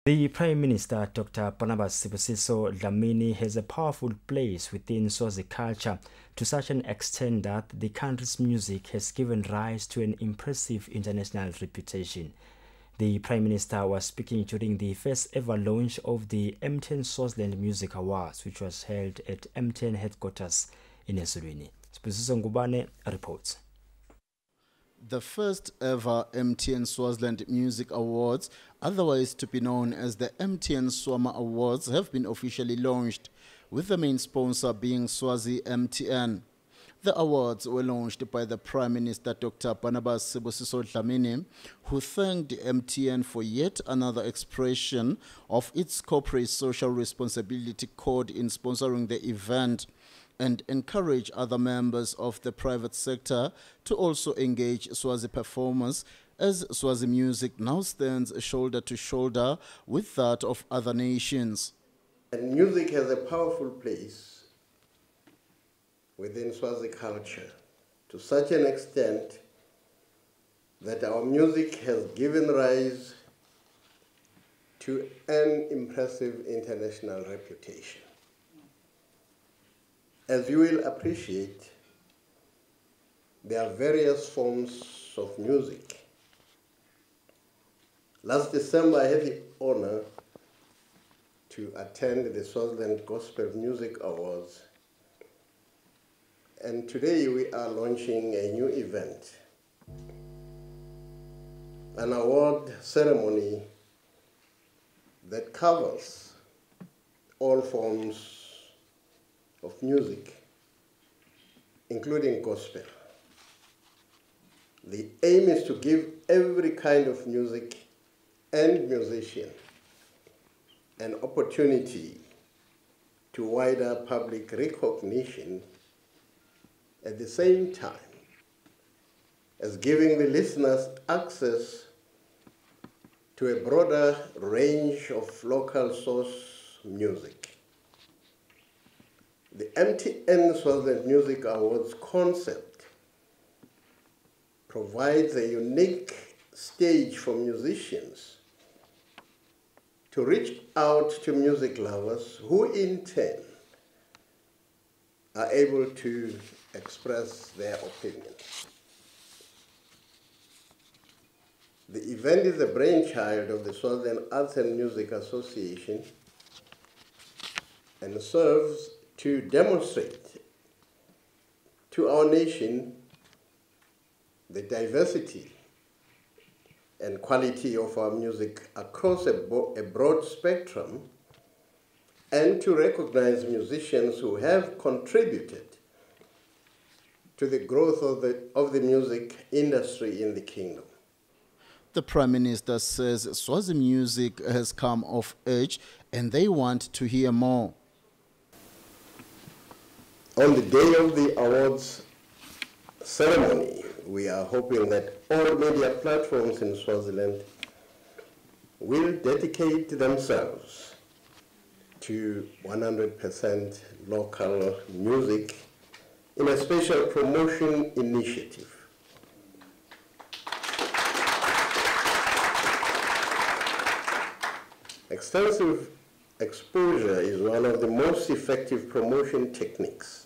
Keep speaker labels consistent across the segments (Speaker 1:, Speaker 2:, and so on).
Speaker 1: The Prime Minister, Dr. Barnabus Sibusiso Dlamini, has a powerful place within Swazi culture to such an extent that the country's music has given rise to an impressive international reputation. The Prime Minister was speaking during the first ever launch of the MTN Swaziland Music Awards, which was held at MTN Headquarters in Zulwini. Sibusiso reports.
Speaker 2: The first ever MTN Swaziland Music Awards, otherwise to be known as the MTN Swama Awards, have been officially launched, with the main sponsor being Swazi MTN. The awards were launched by the Prime Minister Dr. Barnabus Sibusiso Dlamini, who thanked MTN for yet another expression of its corporate social responsibility code in sponsoring the event, and encourage other members of the private sector to also engage Swazi performers, as Swazi music now stands shoulder to shoulder with that of other nations.
Speaker 3: And music has a powerful place within Swazi culture, to such an extent that our music has given rise to an impressive international reputation. As you will appreciate, there are various forms of music. Last December, I had the honor to attend the Swaziland Gospel Music Awards, and today we are launching a new event, an award ceremony that covers all forms of music, including gospel. The aim is to give every kind of music and musician an opportunity to wider public recognition, at the same time as giving the listeners access to a broader range of local source music. The MTN Swaziland Music Awards concept provides a unique stage for musicians to reach out to music lovers who in turn are able to express their opinions. The event is the brainchild of the Swaziland Arts and Music Association and serves to demonstrate to our nation the diversity and quality of our music across a broad spectrum, and to recognize musicians who have contributed to the growth of the music industry in the kingdom.
Speaker 2: The Prime Minister says Swazi music has come of age and they want to hear more.
Speaker 3: On the day of the awards ceremony, we are hoping that all media platforms in Swaziland will dedicate themselves to 100% local music in a special promotion initiative. Extensive exposure is one of the most effective promotion techniques.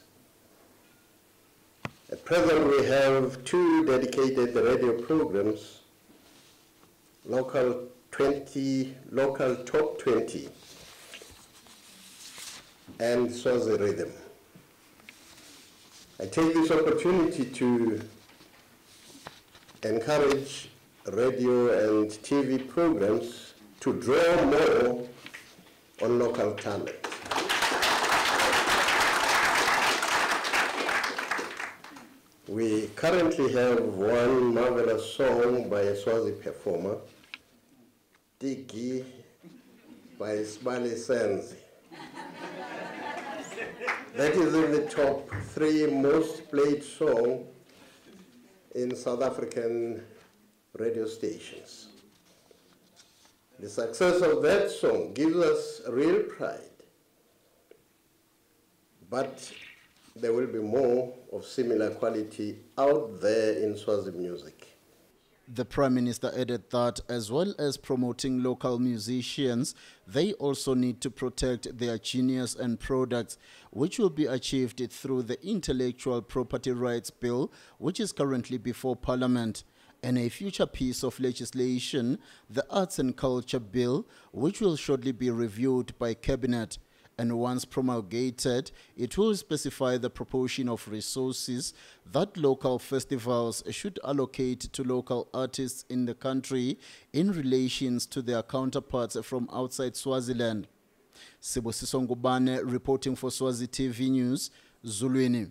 Speaker 3: At present, we have 2 dedicated radio programs, Local Top 20, and Swazi Rhythm. I take this opportunity to encourage radio and TV programs to draw more on local talent. We currently have one marvelous song by a Swazi performer, Tiki by Smali Senzi. That is in the top 3 most played song in South African radio stations. The success of that song gives us real pride, but there will be more of similar quality out there in Swazi music.
Speaker 2: The Prime Minister added that as well as promoting local musicians, they also need to protect their genius and products, which will be achieved through the Intellectual Property Rights Bill, which is currently before Parliament, and a future piece of legislation, the Arts and Culture Bill, which will shortly be reviewed by Cabinet. And once promulgated, it will specify the proportion of resources that local festivals should allocate to local artists in the country in relations to their counterparts from outside Swaziland. Sibusiso reporting for Swazi TV News, Zulwini.